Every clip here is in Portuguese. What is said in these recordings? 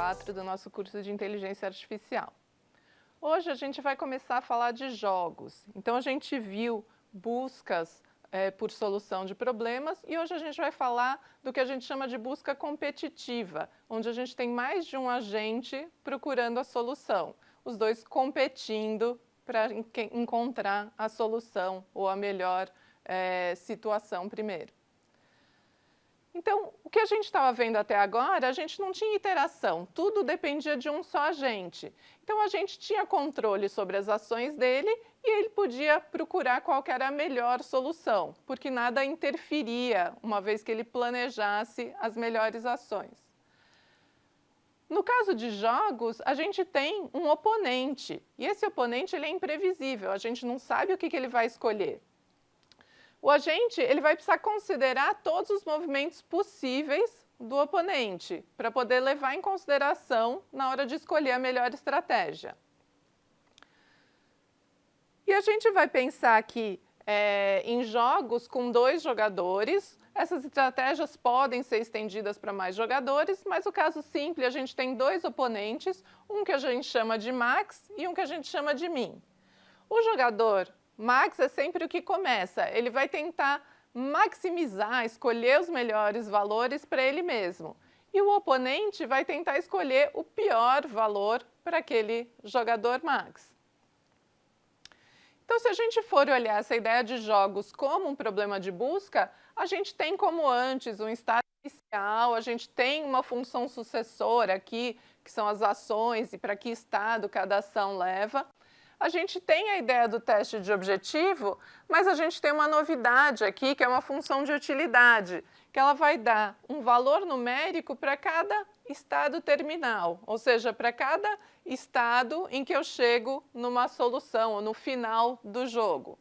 4 do nosso curso de Inteligência Artificial. Hoje a gente vai começar a falar de jogos. Então a gente viu buscas por solução de problemas e hoje a gente vai falar do que a gente chama de busca competitiva, onde a gente tem mais de um agente procurando a solução, os dois competindo para encontrar a solução ou a melhor situação primeiro. Então, o que a gente estava vendo até agora, a gente não tinha iteração, tudo dependia de um só agente. Então, a gente tinha controle sobre as ações dele e ele podia procurar qual que era a melhor solução, porque nada interferia, uma vez que ele planejasse as melhores ações. No caso de jogos, a gente tem um oponente, e esse oponente ele é imprevisível, a gente não sabe o que ele vai escolher. O agente ele vai precisar considerar todos os movimentos possíveis do oponente, para poder levar em consideração na hora de escolher a melhor estratégia. E a gente vai pensar aqui em jogos com 2 jogadores. Essas estratégias podem ser estendidas para mais jogadores, mas o caso simples, a gente tem 2 oponentes, um que a gente chama de max e um que a gente chama de min. O jogador max é sempre o que começa, ele vai tentar maximizar, escolher os melhores valores para ele mesmo. E o oponente vai tentar escolher o pior valor para aquele jogador max. Então, se a gente for olhar essa ideia de jogos como um problema de busca, a gente tem como antes um estado inicial, a gente tem uma função sucessora aqui, que são as ações e para que estado cada ação leva. A gente tem a ideia do teste de objetivo, mas a gente tem uma novidade aqui, que é uma função de utilidade, que ela vai dar um valor numérico para cada estado terminal, ou seja, para cada estado em que eu chego numa solução, ou no final do jogo.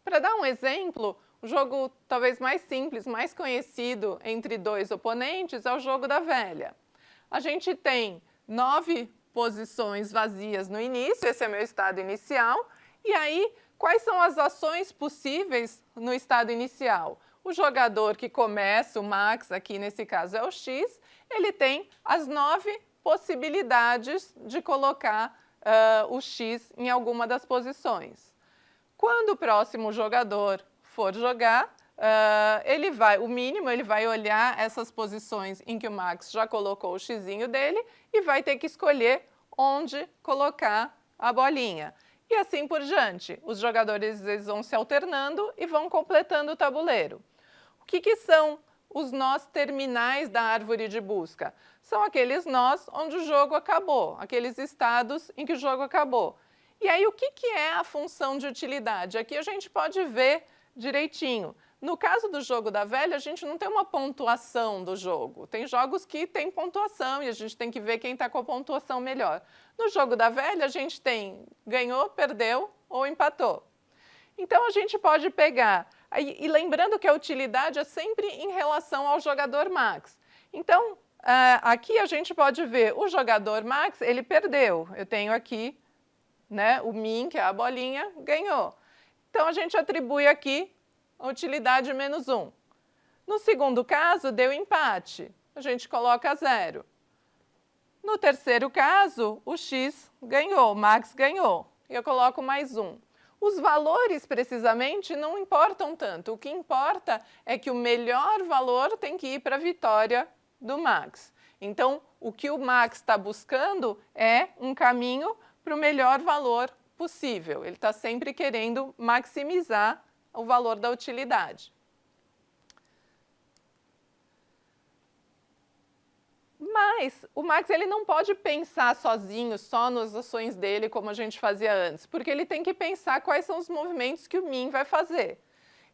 Para dar um exemplo, o jogo talvez mais simples, mais conhecido entre 2 oponentes é o jogo da velha. A gente tem 9 posições vazias no início, esse é meu estado inicial, e aí quais são as ações possíveis no estado inicial? O jogador que começa, o max, aqui nesse caso é o x, ele tem as 9 possibilidades de colocar o x em alguma das posições. Quando o próximo jogador for jogar, o mínimo, ele vai olhar essas posições em que o max já colocou o xizinho dele e vai ter que escolher onde colocar a bolinha. E assim por diante. Os jogadores eles vão se alternando e vão completando o tabuleiro. O que são os nós terminais da árvore de busca? São aqueles nós onde o jogo acabou, aqueles estados em que o jogo acabou. E aí, o que é a função de utilidade? Aqui a gente pode ver direitinho. No caso do jogo da velha, a gente não tem uma pontuação do jogo. Tem jogos que tem pontuação e a gente tem que ver quem está com a pontuação melhor. No jogo da velha, a gente tem ganhou, perdeu ou empatou. Então, a gente pode pegar, e lembrando que a utilidade é sempre em relação ao jogador max. Então, aqui a gente pode ver o jogador max, ele perdeu. Eu tenho aqui o min, que é a bolinha, ganhou. Então, a gente atribui aqui a utilidade menos 1. No segundo caso, deu empate. A gente coloca 0. No terceiro caso, o x ganhou, o max ganhou. E eu coloco mais 1. Os valores, precisamente, não importam tanto. O que importa é que o melhor valor tem que ir para a vitória do max. Então, o que o max está buscando é um caminho para o melhor valor possível. Ele está sempre querendo maximizar o valor da utilidade. Mas o max ele não pode pensar sozinho, só nas ações dele, como a gente fazia antes, porque ele tem que pensar quais são os movimentos que o min vai fazer.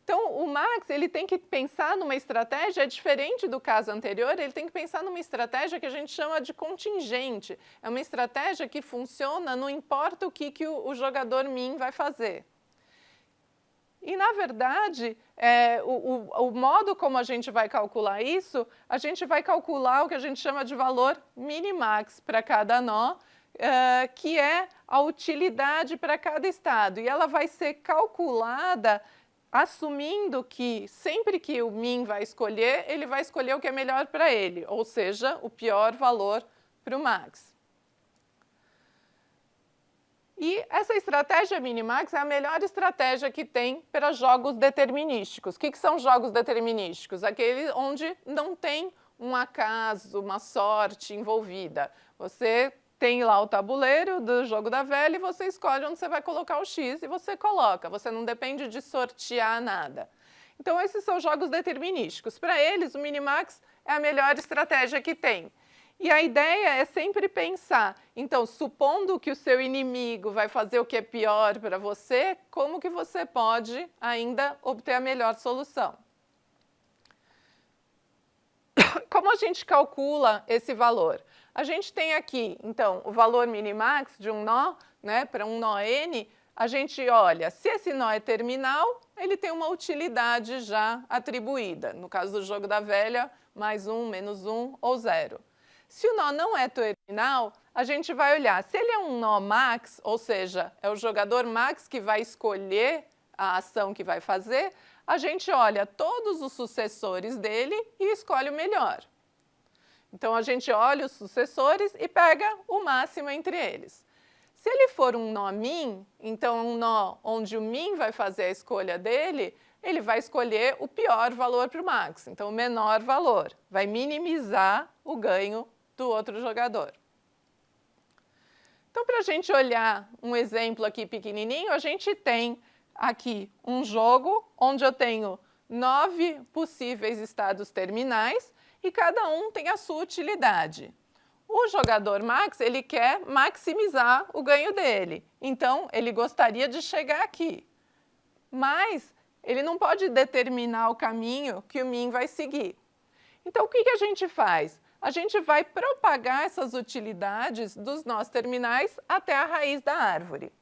Então, o max ele tem que pensar numa estratégia diferente do caso anterior, ele tem que pensar numa estratégia que a gente chama de contingente. É uma estratégia que funciona, não importa o que o jogador min vai fazer. E, na verdade, o modo como a gente vai calcular isso, a gente vai calcular o que a gente chama de valor minimax para cada nó, que é a utilidade para cada estado. E ela vai ser calculada assumindo que sempre que o min vai escolher, ele vai escolher o que é melhor para ele, ou seja, o pior valor para o max. E essa estratégia minimax é a melhor estratégia que tem para jogos determinísticos. O que são jogos determinísticos? Aqueles onde não tem um acaso, uma sorte envolvida. Você tem lá o tabuleiro do jogo da velha e você escolhe onde você vai colocar o X e você coloca. Você não depende de sortear nada. Então, esses são jogos determinísticos. Para eles, o minimax é a melhor estratégia que tem. E a ideia é sempre pensar, então, supondo que o seu inimigo vai fazer o que é pior para você, como que você pode ainda obter a melhor solução? Como a gente calcula esse valor? A gente tem aqui, então, o valor minimax de um nó, né, para um nó n, a gente olha, se esse nó é terminal, ele tem uma utilidade já atribuída. No caso do jogo da velha, mais 1, menos 1 ou 0. Se o nó não é terminal, a gente vai olhar, se ele é um nó max, ou seja, é o jogador max que vai escolher a ação que vai fazer, a gente olha todos os sucessores dele e escolhe o melhor. Então, a gente olha os sucessores e pega o máximo entre eles. Se ele for um nó min, então um nó onde o min vai fazer a escolha dele, ele vai escolher o pior valor para o max, então o menor valor, vai minimizar o ganho do outro jogador. Então, para a gente olhar um exemplo aqui pequenininho, a gente tem aqui um jogo onde eu tenho 9 possíveis estados terminais e cada um tem a sua utilidade. O jogador max, ele quer maximizar o ganho dele, então ele gostaria de chegar aqui, mas ele não pode determinar o caminho que o min vai seguir. Então, o que a gente faz? A gente vai propagar essas utilidades dos nós terminais até a raiz da árvore.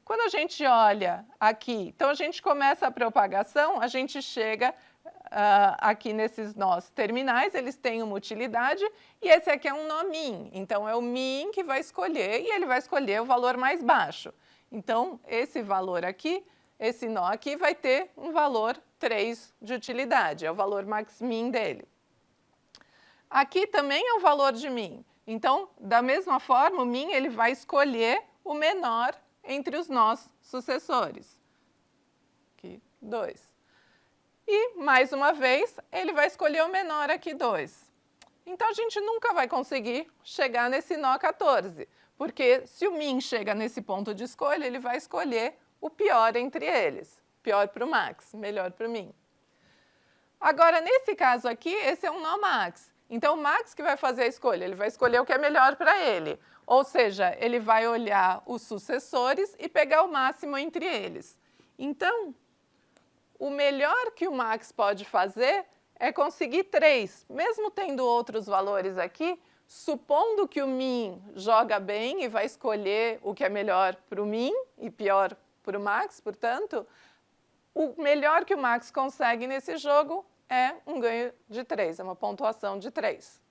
Quando a gente olha aqui, então a gente começa a propagação, a gente chega aqui nesses nós terminais, eles têm uma utilidade, e esse aqui é um nó min. Então, é o min que vai escolher, e ele vai escolher o valor mais baixo. Então, esse valor aqui, esse nó aqui vai ter um valor 3 de utilidade, é o valor max min dele. Aqui também é o valor de min. Então, da mesma forma, o min ele vai escolher o menor entre os nós sucessores. Aqui, 2. E, mais uma vez, ele vai escolher o menor aqui, 2. Então, a gente nunca vai conseguir chegar nesse nó 14, porque se o min chega nesse ponto de escolha, ele vai escolher o pior entre eles. Pior para o max, melhor para o min. Agora, nesse caso aqui, esse é um nó max. Então, o max que vai fazer a escolha, ele vai escolher o que é melhor para ele. Ou seja, ele vai olhar os sucessores e pegar o máximo entre eles. Então, o melhor que o max pode fazer é conseguir 3. Mesmo tendo outros valores aqui, supondo que o min joga bem e vai escolher o que é melhor para o min e pior para o max, portanto, o melhor que o max consegue nesse jogo é um ganho de 3, é uma pontuação de 3.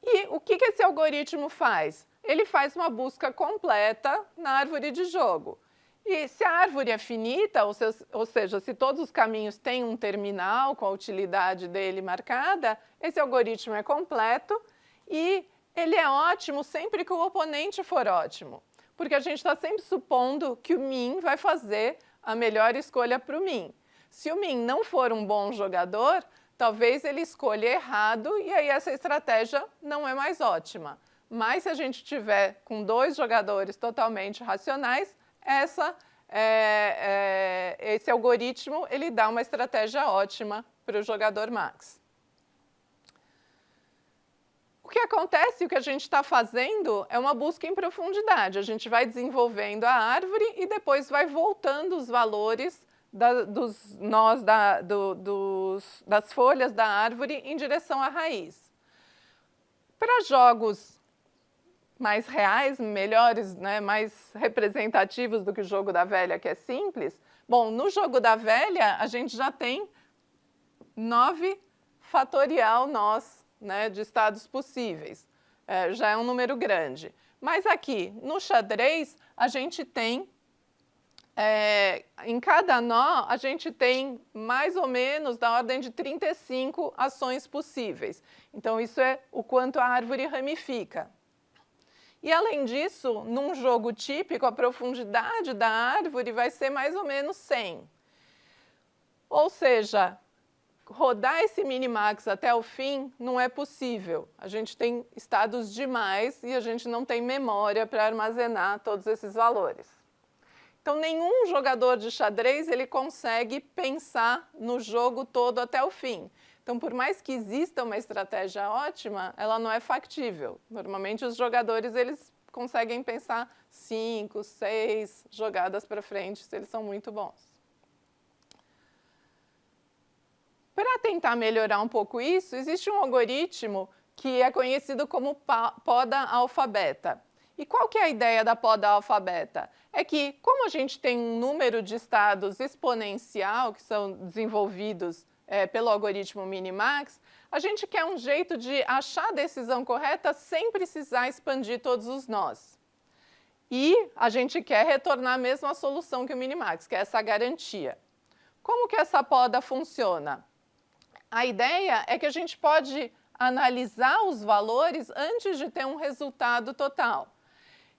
E o que esse algoritmo faz? Ele faz uma busca completa na árvore de jogo. E se a árvore é finita, ou seja, se todos os caminhos têm um terminal com a utilidade dele marcada, esse algoritmo é completo e ele é ótimo sempre que o oponente for ótimo. Porque a gente está sempre supondo que o min vai fazer a melhor escolha para o min. Se o min não for um bom jogador, talvez ele escolha errado e aí essa estratégia não é mais ótima. Mas se a gente tiver com 2 jogadores totalmente racionais, esse algoritmo ele dá uma estratégia ótima para o jogador max. O que acontece, o que a gente está fazendo é uma busca em profundidade. A gente vai desenvolvendo a árvore e depois vai voltando os valores dos nós, das folhas da árvore em direção à raiz. Para jogos mais reais, melhores, né, mais representativos do que o jogo da velha, que é simples, bom, no jogo da velha a gente já tem 9 fatorial nós, né, de estados possíveis. Já é um número grande. Mas aqui, no xadrez, a gente tem em cada nó, a gente tem mais ou menos da ordem de 35 ações possíveis. Então, isso é o quanto a árvore ramifica. E, além disso, num jogo típico, a profundidade da árvore vai ser mais ou menos 100. Ou seja, rodar esse minimax até o fim não é possível. A gente tem estados demais e a gente não tem memória para armazenar todos esses valores. Então, nenhum jogador de xadrez ele consegue pensar no jogo todo até o fim. Então, por mais que exista uma estratégia ótima, ela não é factível. Normalmente, os jogadores eles conseguem pensar 5, 6 jogadas para frente, se eles são muito bons. Para tentar melhorar um pouco isso, existe um algoritmo que é conhecido como poda alfabeta. E qual que é a ideia da poda alfabeta? É que, como a gente tem um número de estados exponencial que são desenvolvidos pelo algoritmo Minimax, a gente quer um jeito de achar a decisão correta sem precisar expandir todos os nós. E a gente quer retornar mesmo a solução que o Minimax, que é essa garantia. Como que essa poda funciona? A ideia é que a gente pode analisar os valores antes de ter um resultado total.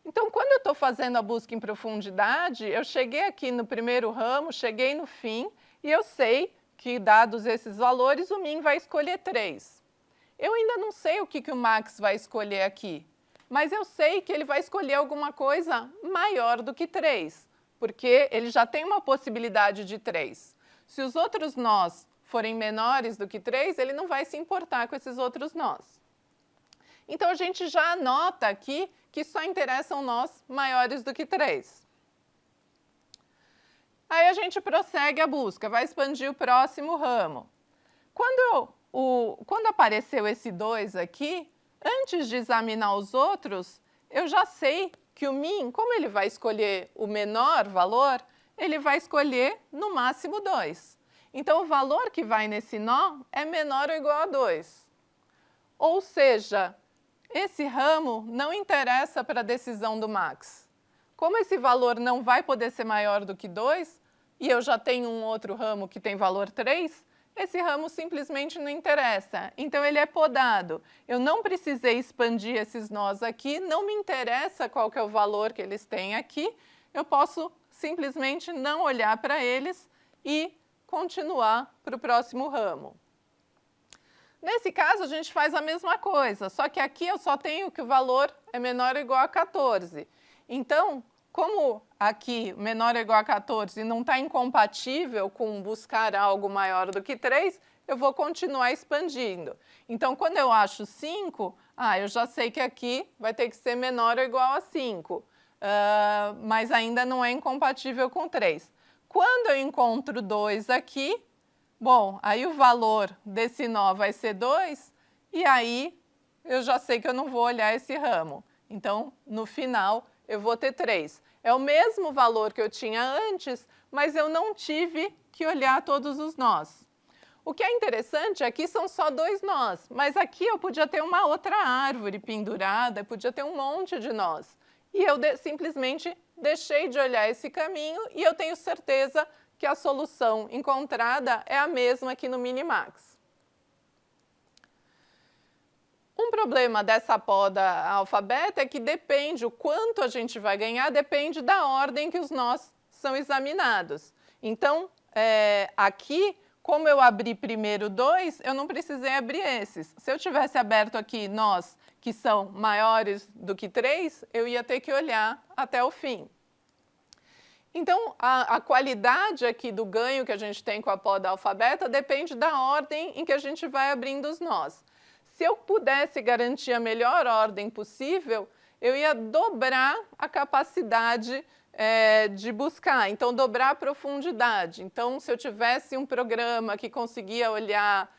Então, quando eu estou fazendo a busca em profundidade, eu cheguei aqui no primeiro ramo, cheguei no fim, e eu sei que, dados esses valores, o min vai escolher 3. Eu ainda não sei o que o max vai escolher aqui, mas eu sei que ele vai escolher alguma coisa maior do que 3, porque ele já tem uma possibilidade de 3. Se os outros nós forem menores do que 3, ele não vai se importar com esses outros nós. Então, a gente já anota aqui que só interessam nós maiores do que 3. Aí a gente prossegue a busca, vai expandir o próximo ramo. Quando apareceu esse 2 aqui, antes de examinar os outros, eu já sei que o min, como ele vai escolher o menor valor, ele vai escolher no máximo 2. Então, o valor que vai nesse nó é menor ou igual a 2. Ou seja, esse ramo não interessa para a decisão do max. Como esse valor não vai poder ser maior do que 2, e eu já tenho um outro ramo que tem valor 3, esse ramo simplesmente não interessa. Então, ele é podado. Eu não precisei expandir esses nós aqui, não me interessa qual que é o valor que eles têm aqui, eu posso simplesmente não olhar para eles e continuar para o próximo ramo. Nesse caso, a gente faz a mesma coisa, só que aqui eu só tenho que o valor é menor ou igual a 14. Então, como aqui menor ou igual a 14 não está incompatível com buscar algo maior do que 3, eu vou continuar expandindo. Então, quando eu acho 5, eu já sei que aqui vai ter que ser menor ou igual a 5, mas ainda não é incompatível com 3. Quando eu encontro 2 aqui, bom, aí o valor desse nó vai ser 2, e aí eu já sei que eu não vou olhar esse ramo. Então, no final, eu vou ter 3. É o mesmo valor que eu tinha antes, mas eu não tive que olhar todos os nós. O que é interessante aqui são só 2 nós, mas aqui eu podia ter uma outra árvore pendurada, podia ter um monte de nós. E eu simplesmente deixei de olhar esse caminho e eu tenho certeza que a solução encontrada é a mesma aqui no Minimax. Um problema dessa poda alfabeta é que depende, o quanto a gente vai ganhar, depende da ordem que os nós são examinados. Então, aqui, como eu abri primeiro 2, eu não precisei abrir esses. Se eu tivesse aberto aqui nós que são maiores do que 3, eu ia ter que olhar até o fim. Então, a qualidade aqui do ganho que a gente tem com a poda alfabeta depende da ordem em que a gente vai abrindo os nós. Se eu pudesse garantir a melhor ordem possível, eu ia dobrar a capacidade de buscar, então dobrar a profundidade. Então, se eu tivesse um programa que conseguia olhar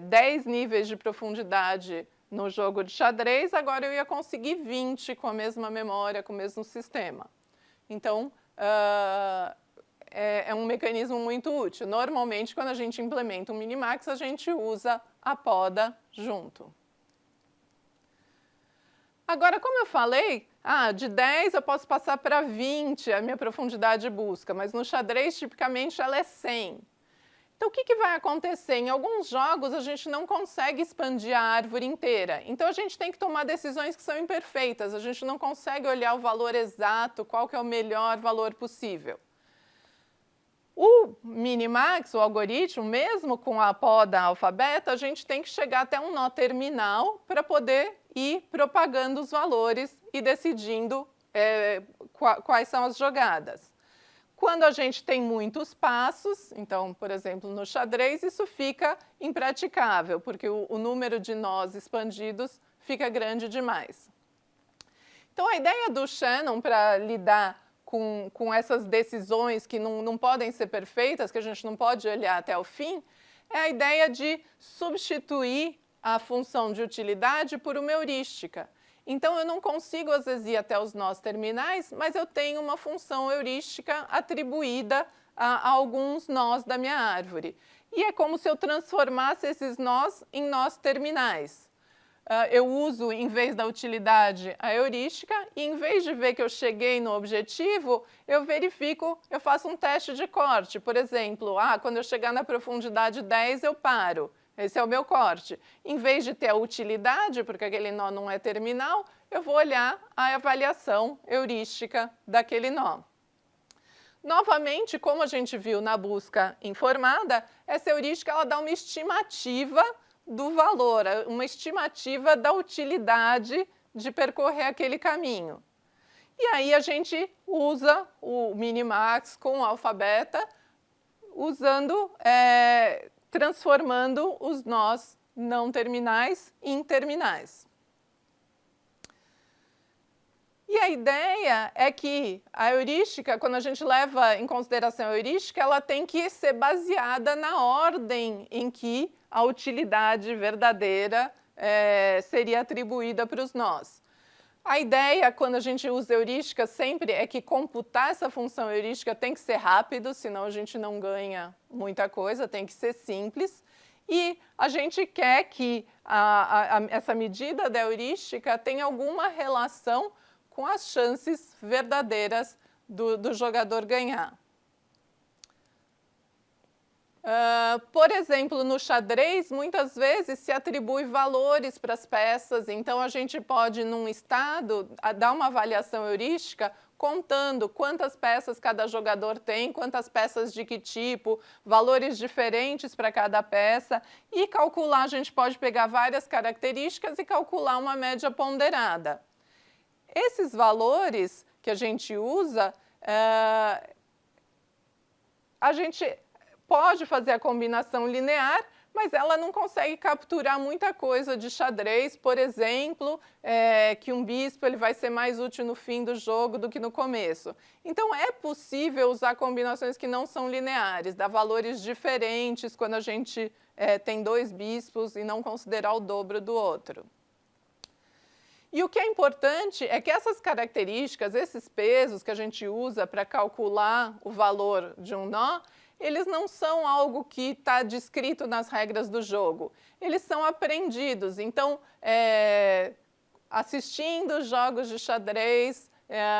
10 níveis de profundidade no jogo de xadrez, agora eu ia conseguir 20 com a mesma memória, com o mesmo sistema. Então, é um mecanismo muito útil. Normalmente, quando a gente implementa um Minimax, a gente usa a poda junto. Agora, como eu falei, de 10 eu posso passar para 20 a minha profundidade de busca, mas no xadrez, tipicamente, ela é 100. Então, o que vai acontecer? Em alguns jogos, a gente não consegue expandir a árvore inteira. Então, a gente tem que tomar decisões que são imperfeitas. A gente não consegue olhar o valor exato, qual que é o melhor valor possível. O minimax, o algoritmo, mesmo com a poda alfabeta, a gente tem que chegar até um nó terminal para poder ir propagando os valores e decidindo quais são as jogadas. Quando a gente tem muitos passos, então, por exemplo, no xadrez, isso fica impraticável, porque o número de nós expandidos fica grande demais. Então, a ideia do Shannon para lidar com essas decisões que não podem ser perfeitas, que a gente não pode olhar até o fim, é a ideia de substituir a função de utilidade por uma heurística. Então, eu não consigo, às vezes, ir até os nós terminais, mas eu tenho uma função heurística atribuída a alguns nós da minha árvore. E é como se eu transformasse esses nós em nós terminais. Eu uso, em vez da utilidade, a heurística, e em vez de ver que eu cheguei no objetivo, eu verifico, eu faço um teste de corte. Por exemplo, quando eu chegar na profundidade 10, eu paro. Esse é o meu corte. Em vez de ter a utilidade, porque aquele nó não é terminal, eu vou olhar a avaliação heurística daquele nó. Novamente, como a gente viu na busca informada, essa heurística ela dá uma estimativa do valor, uma estimativa da utilidade de percorrer aquele caminho. E aí a gente usa o minimax com o alfabeta, transformando os nós não terminais em terminais. E a ideia é que a heurística, quando a gente leva em consideração a heurística, ela tem que ser baseada na ordem em que a utilidade verdadeira seria atribuída para os nós. A ideia, quando a gente usa heurística, sempre é que computar essa função heurística tem que ser rápido, senão a gente não ganha muita coisa, tem que ser simples. E a gente quer que essa medida da heurística tenha alguma relação com as chances verdadeiras do jogador ganhar. Por exemplo, no xadrez, muitas vezes se atribui valores para as peças, então a gente pode, num estado, dar uma avaliação heurística contando quantas peças cada jogador tem, quantas peças de que tipo, valores diferentes para cada peça, e calcular, a gente pode pegar várias características e calcular uma média ponderada. Esses valores que a gente usa, a gente pode fazer a combinação linear, mas ela não consegue capturar muita coisa de xadrez, por exemplo, que um bispo ele vai ser mais útil no fim do jogo do que no começo. Então, é possível usar combinações que não são lineares, dar valores diferentes quando a gente tem dois bispos e não considerar o dobro do outro. E o que é importante é que essas características, esses pesos que a gente usa para calcular o valor de um nó, eles não são algo que está descrito nas regras do jogo. Eles são aprendidos. Então, assistindo jogos de xadrez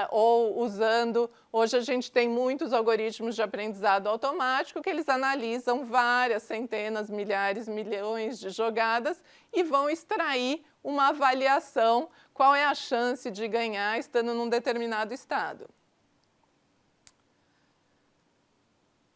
ou usando... Hoje a gente tem muitos algoritmos de aprendizado automático que eles analisam várias centenas, milhares, milhões de jogadas e vão extrair uma avaliação, qual é a chance de ganhar estando num determinado estado.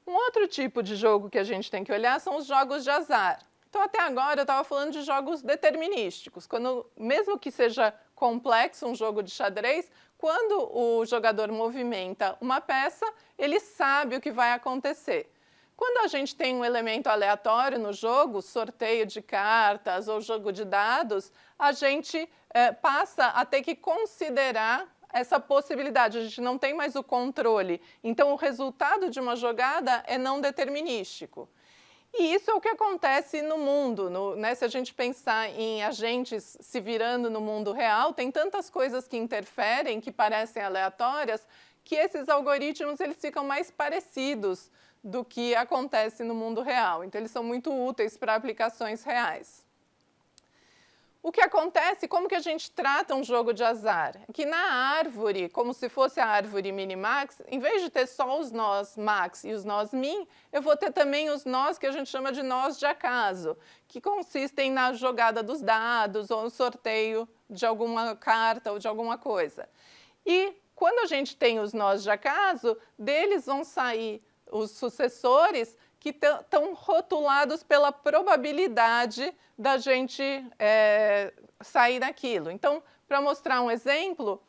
Um outro tipo de jogo que a gente tem que olhar são os jogos de azar. Então, até agora, eu estava falando de jogos determinísticos. Mesmo que seja complexo um jogo de xadrez, quando o jogador movimenta uma peça, ele sabe o que vai acontecer. Quando a gente tem um elemento aleatório no jogo, sorteio de cartas ou jogo de dados, a gente passa a ter que considerar essa possibilidade, a gente não tem mais o controle. Então, o resultado de uma jogada é não determinístico. E isso é o que acontece no mundo. Se a gente pensar em agentes se virando no mundo real, tem tantas coisas que interferem, que parecem aleatórias, que esses algoritmos eles ficam mais parecidos do que acontece no mundo real. Então, eles são muito úteis para aplicações reais. O que acontece, como que a gente trata um jogo de azar? Que na árvore, como se fosse a árvore minimax, em vez de ter só os nós max e os nós min, eu vou ter também os nós que a gente chama de nós de acaso, que consistem na jogada dos dados ou no sorteio de alguma carta ou de alguma coisa. E quando a gente tem os nós de acaso, deles vão sair os sucessores que estão rotulados pela probabilidade da gente sair daquilo. Então, para mostrar um exemplo,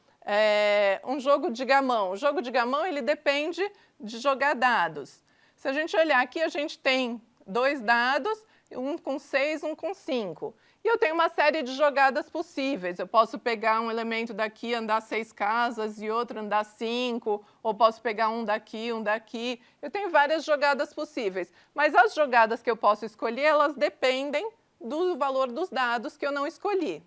um jogo de gamão. O jogo de gamão ele depende de jogar dados. Se a gente olhar aqui, a gente tem 2 dados, um com 6, um com 5. E eu tenho uma série de jogadas possíveis. Eu posso pegar um elemento daqui, andar 6 casas, e outro andar 5, ou posso pegar um daqui, um daqui. Eu tenho várias jogadas possíveis. Mas as jogadas que eu posso escolher, elas dependem do valor dos dados que eu não escolhi.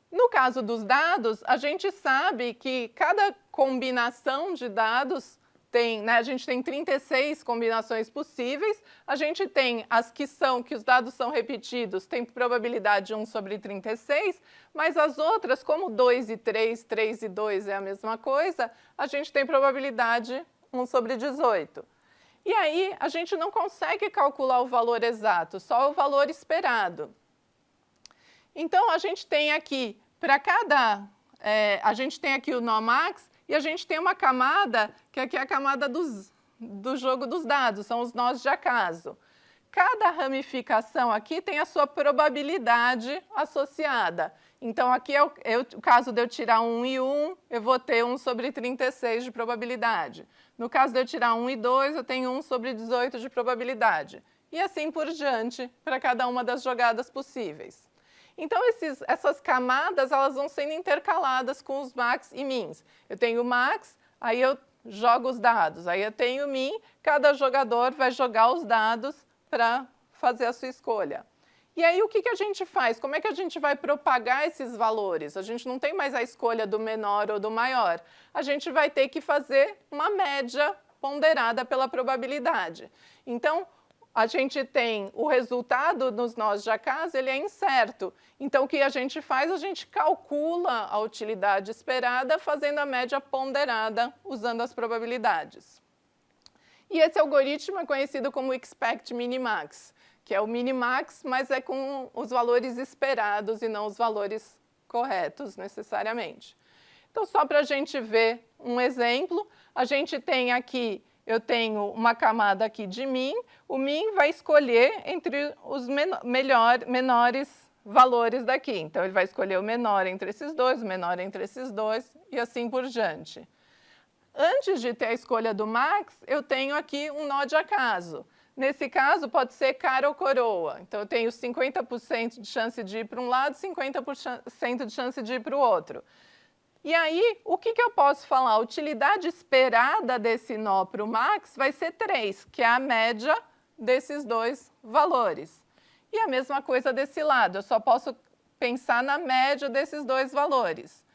No caso dos dados, a gente sabe que cada combinação de dados a gente tem 36 combinações possíveis, a gente tem as que os dados são repetidos, tem probabilidade de 1 sobre 36, mas as outras, como 2 e 3, 3 e 2 é a mesma coisa, a gente tem probabilidade 1 sobre 18. E aí, a gente não consegue calcular o valor exato, só o valor esperado. Então, a gente tem aqui, a gente tem aqui o nó max, e a gente tem uma camada, que aqui é a camada do jogo dos dados, são os nós de acaso. Cada ramificação aqui tem a sua probabilidade associada. Então, aqui é o caso de eu tirar 1 e 1, eu vou ter 1 sobre 36 de probabilidade. No caso de eu tirar 1 e 2, eu tenho 1 sobre 18 de probabilidade. E assim por diante, para cada uma das jogadas possíveis. Então, essas camadas elas vão sendo intercaladas com os max e mins. Eu tenho o max, aí eu jogo os dados. Aí eu tenho o min, cada jogador vai jogar os dados para fazer a sua escolha. E aí, o que a gente faz? Como é que a gente vai propagar esses valores? A gente não tem mais a escolha do menor ou do maior. A gente vai ter que fazer uma média ponderada pela probabilidade. Então, a gente tem o resultado nos nós de acaso, ele é incerto. Então, o que a gente faz? A gente calcula a utilidade esperada fazendo a média ponderada usando as probabilidades. E esse algoritmo é conhecido como expect minimax, que é o minimax, mas é com os valores esperados e não os valores corretos necessariamente. Então, só para a gente ver um exemplo, a gente tem aqui, eu tenho uma camada aqui de min, o min vai escolher entre os menores valores daqui. Então, ele vai escolher o menor entre esses dois, o menor entre esses dois, e assim por diante. Antes de ter a escolha do max, eu tenho aqui um nó de acaso. Nesse caso, pode ser cara ou coroa. Então, eu tenho 50% de chance de ir para um lado, 50% de chance de ir para o outro. E aí, o que eu posso falar? A utilidade esperada desse nó para o max vai ser 3, que é a média desses dois valores. E a mesma coisa desse lado, eu só posso pensar na média desses dois valores.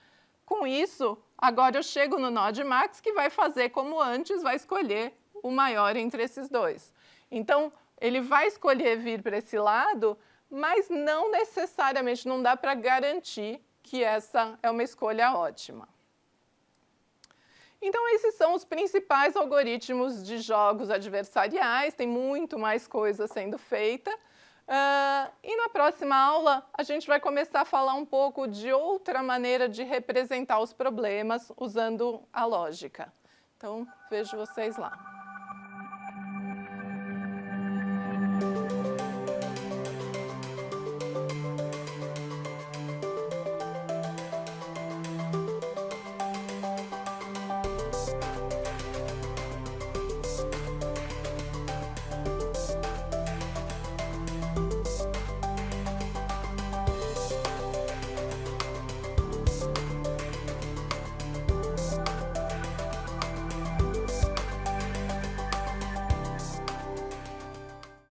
Com isso, agora eu chego no nó de max, que vai fazer como antes, vai escolher o maior entre esses dois. Então, ele vai escolher vir para esse lado, mas não necessariamente, não dá para garantir que essa é uma escolha ótima. Então, esses são os principais algoritmos de jogos adversariais, tem muito mais coisa sendo feita. E na próxima aula, a gente vai começar a falar um pouco de outra maneira de representar os problemas usando a lógica. Então, vejo vocês lá.